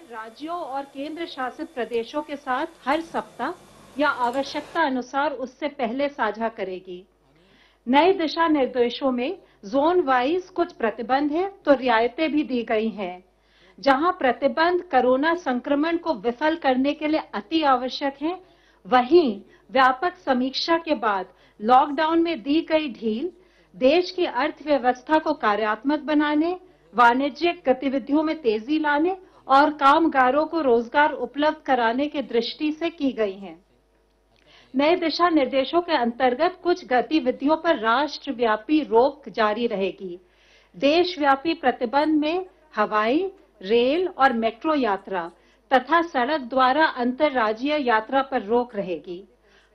राज्यों और केंद्र शासित प्रदेशों के साथ हर सप्ताह या आवश्यकता अनुसार उससे पहले साझा करेगी। नए दिशा निर्देशों में जोन वाइज कुछ प्रतिबंध हैं तो रियायतें भी दी गई हैं। जहां प्रतिबंध कोरोना संक्रमण को विफल करने के लिए अति आवश्यक हैं, वहीं व्यापक समीक्षा के बाद लॉकडाउन में दी गई ढील देश की अर्थव्यवस्था को कार्यात्मक बनाने, वाणिज्यिक गतिविधियों में तेजी लाने और कामगारों को रोजगार उपलब्ध कराने की दृष्टि से की गई हैं। नए दिशा निर्देशों के अंतर्गत कुछ गतिविधियों पर राष्ट्रव्यापी रोक जारी रहेगी। देशव्यापी प्रतिबंध में हवाई, रेल और मेट्रो यात्रा तथा सड़क द्वारा अंतर्राज्यीय यात्रा पर रोक रहेगी।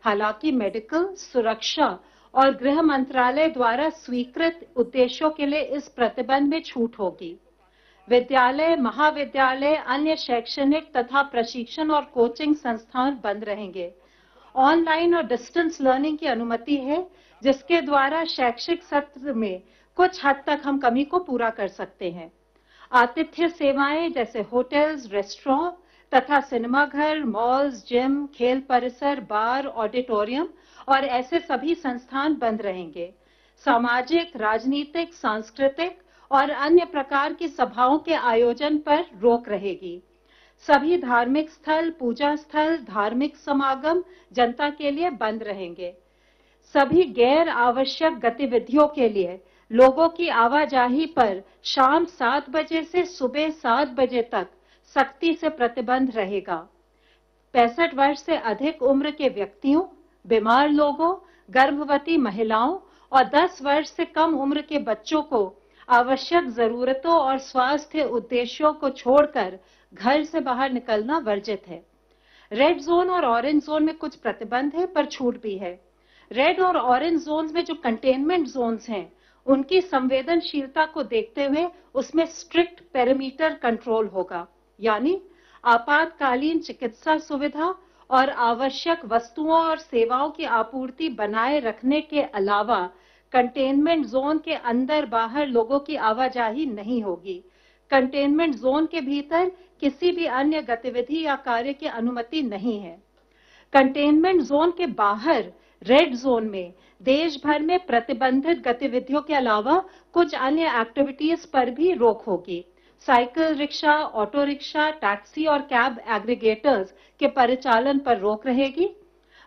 हालांकि मेडिकल, सुरक्षा और गृह मंत्रालय द्वारा स्वीकृत उद्देश्यों के लिए इस प्रतिबंध में छूट होगी। विद्यालय, महाविद्यालय, अन्य शैक्षणिक तथा प्रशिक्षण और कोचिंग संस्थान बंद रहेंगे। ऑनलाइन और डिस्टेंस लर्निंग की अनुमति है, जिसके द्वारा शैक्षिक सत्र में कुछ हद तक हम कमी को पूरा कर सकते हैं। आतिथ्य सेवाएं जैसे होटल्स, रेस्टोरेंट तथा सिनेमाघर, मॉल्स, जिम, खेल परिसर, बार, ऑडिटोरियम और ऐसे सभी संस्थान बंद रहेंगे। सामाजिक, राजनीतिक, सांस्कृतिक और अन्य प्रकार की सभाओं के आयोजन पर रोक रहेगी। सभी धार्मिक स्थल, पूजा स्थल, धार्मिक समागम जनता के लिए बंद रहेंगे। सभी गैर आवश्यक गतिविधियों के लिए लोगों की आवाजाही पर शाम 7 बजे से सुबह 7 बजे तक सख्ती से प्रतिबंध रहेगा। 65 वर्ष से अधिक उम्र के व्यक्तियों, बीमार लोगों, गर्भवती महिलाओं और 10 वर्ष से कम उम्र के बच्चों को आवश्यक जरूरतों और स्वास्थ्य उद्देश्यों को छोड़कर घर से बाहर निकलना वर्जित है। रेड जोन और ऑरेंज जोन में कुछ प्रतिबंध है, पर छूट भी है। रेड और ऑरेंज जोन्स में जो कंटेनमेंट जोन्स हैं, उनकी संवेदनशीलता को देखते हुए उसमें स्ट्रिक्ट पेरीमीटर कंट्रोल होगा, यानी आपातकालीन चिकित्सा सुविधा और आवश्यक वस्तुओं और सेवाओं की आपूर्ति बनाए रखने के अलावा कंटेनमेंट जोन के अंदर बाहर लोगों की आवाजाही नहीं होगी। कंटेनमेंट जोन के भीतर किसी भी अन्य गतिविधि या कार्य की अनुमति नहीं है। कंटेनमेंट जोन के बाहर रेड जोन में देश भर में प्रतिबंधित गतिविधियों के अलावा कुछ अन्य एक्टिविटीज पर भी रोक होगी। Cycle rickshaw, auto rickshaw, taxi और कैब एग्रीगेटर्स के परिचालन पर रोक रहेगी।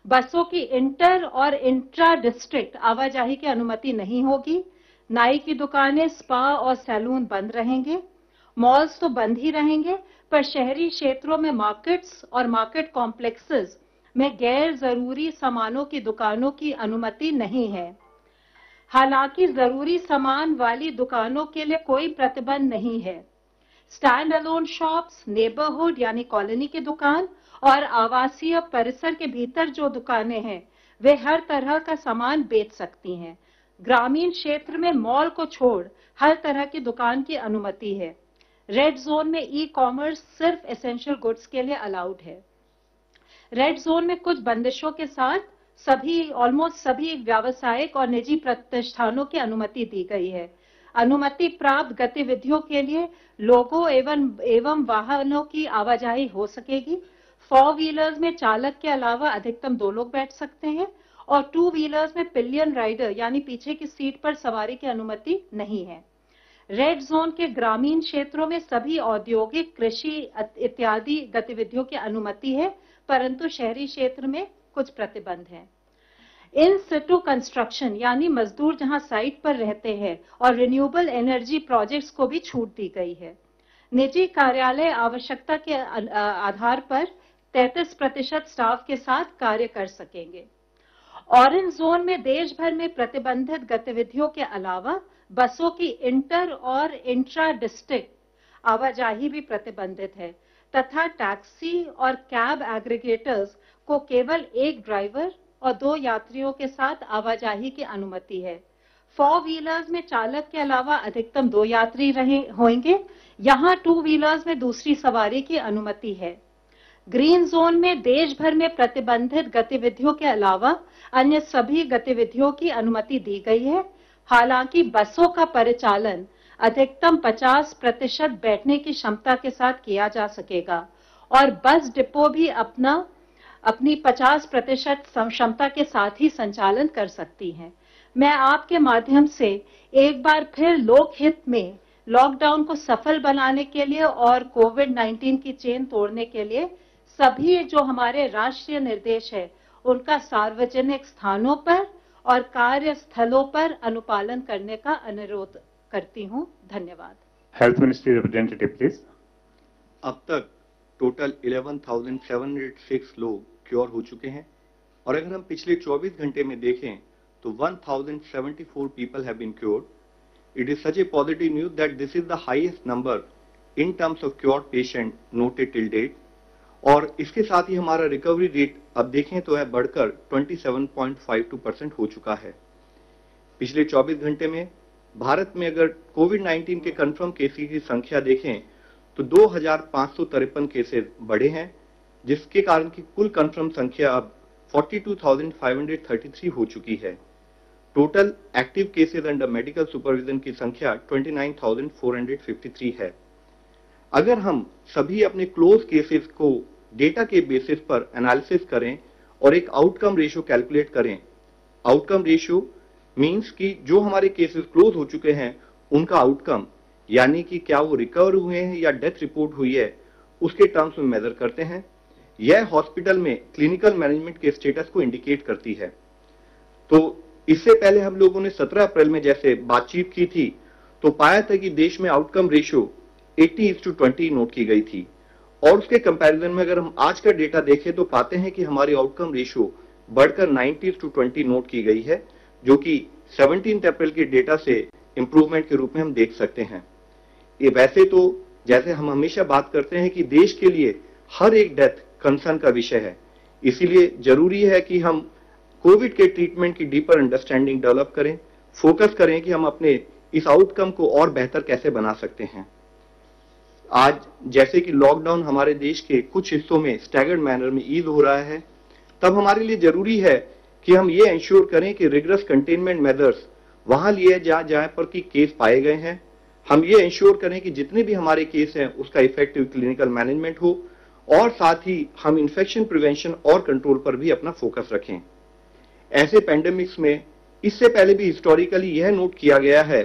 बसों की इंटर और इंट्रा डिस्ट्रिक्ट आवाजाही की अनुमति नहीं होगी। नाई की दुकानें, स्पा और सैलून बंद रहेंगे। मॉल्स तो बंद ही रहेंगे, पर शहरी क्षेत्रों में मार्केट्स और मार्केट कॉम्प्लेक्सेस में गैर जरूरी सामानों की दुकानों की अनुमति नहीं है। हालांकि जरूरी सामान वाली दुकानों के लिए कोई प्रतिबंध नहीं है। स्टैंड अलोन शॉप्स, नेबरहुड यानी कॉलोनी की दुकान और आवासीय परिसर के भीतर जो दुकानें हैं, वे हर तरह का सामान बेच सकती हैं। ग्रामीण क्षेत्र में मॉल को छोड़ हर तरह की दुकान की अनुमति है। रेड जोन में ई कॉमर्स सिर्फ एसेंशियल गुड्स के लिए अलाउड है। रेड जोन में कुछ बंदिशों के साथ ऑलमोस्ट सभी व्यावसायिक और निजी प्रतिष्ठानों की अनुमति दी गई है। अनुमति प्राप्त गतिविधियों के लिए लोगों एवं वाहनों की आवाजाही हो सकेगी। 4 व्हीलर्स में चालक के अलावा अधिकतम 2 लोग बैठ सकते हैं और 2 व्हीलर्स में पिलियन राइडर यानी पीछे की सीट पर सवारी की अनुमति नहीं है। रेड जोन के ग्रामीण क्षेत्रों में सभी औद्योगिक, कृषि इत्यादि गतिविधियों की अनुमति है, परंतु शहरी क्षेत्र में कुछ प्रतिबंध हैं। इन सिटू कंस्ट्रक्शन यानी मजदूर जहां साइट पर रहते हैं और रिन्यूएबल एनर्जी प्रोजेक्ट्स को भी छूट दी गई है। निजी कार्यालय आवश्यकता के आधार पर 33% स्टाफ के साथ कार्य कर सकेंगे। ऑरेंज जोन में देश भर में प्रतिबंधित गतिविधियों के अलावा बसों की इंटर और इंट्रा डिस्ट्रिक्ट आवाजाही भी प्रतिबंधित है तथा टैक्सी और कैब एग्रीगेटर्स को केवल 1 ड्राइवर और 2 यात्रियों के साथ आवाजाही की अनुमति है। 4 व्हीलर्स में चालक के अलावा अधिकतम 2 यात्री होंगे। यहां 2 व्हीलर्स में दूसरी सवारी की अनुमति है। ग्रीन जोन में देश भर में प्रतिबंधित गतिविधियों के अलावा अन्य सभी गतिविधियों की अनुमति दी गई है। हालांकि बसों का परिचालन अधिकतम 50% बैठने की क्षमता के साथ किया जा सकेगा और बस डिपो भी अपनी 50% क्षमता के साथ ही संचालन कर सकती हैं। मैं आपके माध्यम से एक बार फिर लोकहित में लॉकडाउन को सफल बनाने के लिए और कोविड-19 की चेन तोड़ने के लिए सभी जो हमारे राष्ट्रीय निर्देश है उनका सार्वजनिक स्थानों पर और कार्यस्थलों पर अनुपालन करने का अनुरोध करती हूं। धन्यवाद। Health ministry representative please. अब तक टोटल 11,706 लोग क्योर हो चुके हैं और अगर हम पिछले 24 घंटे में देखें तो 1,074 people have been cured. It is such a positive news that this is the highest number in terms of cured patient noted till date और इसके साथ ही हमारा रिकवरी रेट अब देखें तो है बढ़कर 27.52% हो चुका है। पिछले 24 घंटे में भारत में अगर कोविड-19 के कंफर्म केसेस की संख्या देखें तो 2,553 केसेस बढ़े हैं, जिसके कारण की कुल कंफर्म संख्या अब 42,533 हो चुकी है। Total active cases under medical supervision की संख्या 29,453 है। अगर हम सभी अपने क्लोज केसेस को डेटा के बेसिस पर एनालिसिस करें और एक आउटकम रेशियो कैलकुलेट करें, आउटकम रेशियो मींस कि जो हमारे केसेस क्लोज हो चुके हैं उनका आउटकम यानी कि क्या वो रिकवर हुए हैं या डेथ रिपोर्ट हुई है उसके टर्म्स में मेजर करते हैं। यह हॉस्पिटल में क्लिनिकल मैनेजमेंट के स्टेटस को इंडिकेट करती है। तो इससे पहले हम लोगों ने 17 अप्रैल में जैसे बातचीत की थी तो पाया था कि देश में आउटकम रेशियो 80:20 नोट की गई थी और उसके कंपैरिजन में अगर हम आज का डेटा देखें तो पाते हैं कि हमारी आउटकम रेशियो बढ़कर 90:20 नोट की गई है, जो कि 17 अप्रैल के डेटा से इंप्रूवमेंट के रूप में हम देख सकते हैं। ये वैसे तो जैसे हम हमेशा बात करते हैं कि देश के लिए हर एक डेथ कंसर्न का विषय है, इसीलिए जरूरी है कि हम कोविड के ट्रीटमेंट की डीपर अंडरस्टैंडिंग डेवलप करें, फोकस करें कि हम अपने इस आउटकम को और बेहतर कैसे बना सकते हैं। आज जैसे कि लॉकडाउन हमारे देश के कुछ हिस्सों में स्टैगर्ड मैनर में ईज हो रहा है, तब हमारे लिए जरूरी है कि हम ये इंश्योर करें कि रिगरस कंटेनमेंट मेजर्स वहां लिए जहां पर कि केस पाए गए हैं। हम ये इंश्योर करें कि जितने भी हमारे केस हैं उसका इफेक्टिव क्लिनिकल मैनेजमेंट हो और साथ ही हम इन्फेक्शन प्रिवेंशन और कंट्रोल पर भी अपना फोकस रखें। ऐसे पैंडेमिक्स में इससे पहले भी हिस्टोरिकली यह नोट किया गया है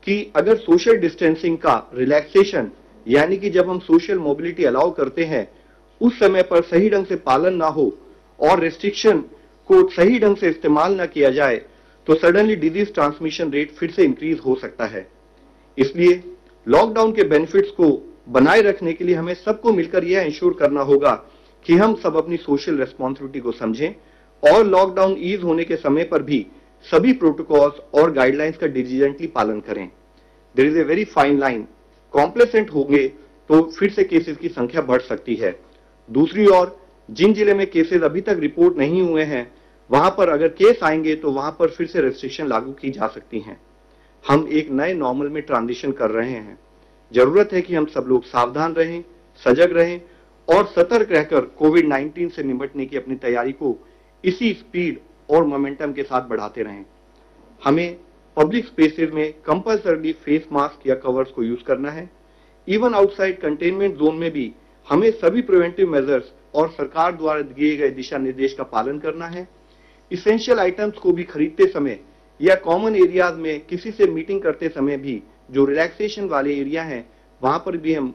कि अगर सोशल डिस्टेंसिंग का रिलैक्सेशन यानी कि जब हम सोशल मोबिलिटी अलाउ करते हैं उस समय पर सही ढंग से पालन ना हो और रेस्ट्रिक्शन को सही ढंग से इस्तेमाल ना किया जाए तो सडनली डिजीज ट्रांसमिशन रेट फिर से इंक्रीज हो सकता है। इसलिए लॉकडाउन के बेनिफिट्स को बनाए रखने के लिए हमें सबको मिलकर यह इंश्योर करना होगा कि हम सब अपनी सोशल रेस्पॉन्सिबिलिटी को समझें और लॉकडाउन ईज होने के समय पर भी सभी प्रोटोकॉल्स और गाइडलाइंस का डिलीजेंटली पालन करें। There is a very fine line, complacent होंगे तो फिर से केसेस की संख्या बढ़ सकती है। दूसरी ओर जिन जिले में केसेस अभी तक रिपोर्ट नहीं हुए हैं वहां पर अगर केस आएंगे तो वहां पर फिर से रेस्ट्रिक्शन लागू की जा सकती हैं। हम एक नए नॉर्मल में ट्रांजिशन कर रहे हैं। जरूरत है कि हम सब लोग सावधान रहें, सजग रहें और सतर्क रहकर कोविड-19 से निपटने की अपनी तैयारी को इसी स्पीड और मोमेंटम के साथ बढ़ाते रहें। हमें पब्लिक स्पेसेस में कंपल्सरली फेस मास्क या कवर्स को यूज करना है। इवन आउटसाइड कंटेनमेंट जोन में भी हमें सभी प्रिवेंटिव मेजर्स और सरकार द्वारा दिए गए दिशा निर्देश का पालन करना है। इसेंशियल आइटम्स को भी खरीदते समय या कॉमन एरियाज में किसी से मीटिंग करते समय भी जो रिलैक्सेशन वाले एरिया हैं वहां पर भी हम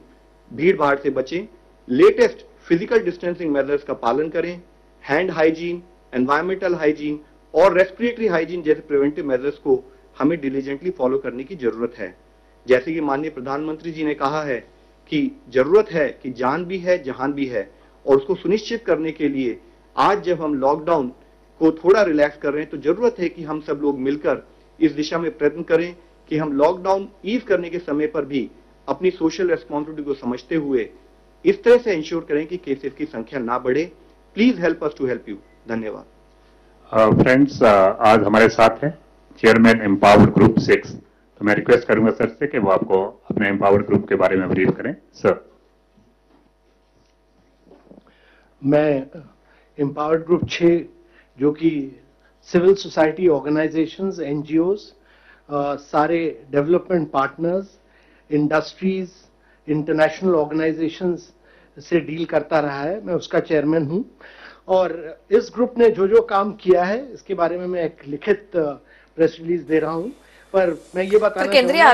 भीड़ भाड़ से बचें। लेटेस्ट फिजिकल डिस्टेंसिंग मेजर्स का पालन करें। हैंड हाइजीन, एनवायरमेंटल हाइजीन और रेस्पिरेटरी हाइजीन जैसे प्रिवेंटिव मेजर्स को हमें डिलीजेंटली फॉलो करने की जरूरत है। जैसे कि माननीय प्रधानमंत्री जी ने कहा है कि जरूरत है कि जान भी है जहान भी है, और उसको सुनिश्चित करने के लिए आज जब हम लॉकडाउन को थोड़ा रिलैक्स कर रहे हैं तो जरूरत है कि हम सब लोग मिलकर इस दिशा में प्रयत्न करें कि हम लॉकडाउन ईज करने के समय पर भी अपनी सोशल रेस्पॉन्सिबिलिटी को समझते हुए इस तरह से इंश्योर करें कि केसेस की संख्या ना बढ़े। Please help us to help you. धन्यवाद। फ्रेंड्स, आज हमारे साथ है चेयरमैन एम्पावर्ड ग्रुप 6। तो मैं रिक्वेस्ट करूंगा सर से कि वो आपको अपने एम्पावर्ड ग्रुप के बारे में ब्रीफ करें। सर। मैं एम्पावर्ड ग्रुप 6 जो कि सिविल सोसाइटी ऑर्गेनाइजेशंस, एनजीओज सारे development partners, industries, international organisations से डील करता रहा है। मैं उसका चेयरमैन हूं और इस ग्रुप ने जो जो काम किया है इसके बारे में मैं एक लिखित प्रेस रिलीज दे रहा हूं, पर मैं ये बताना चाहूंगा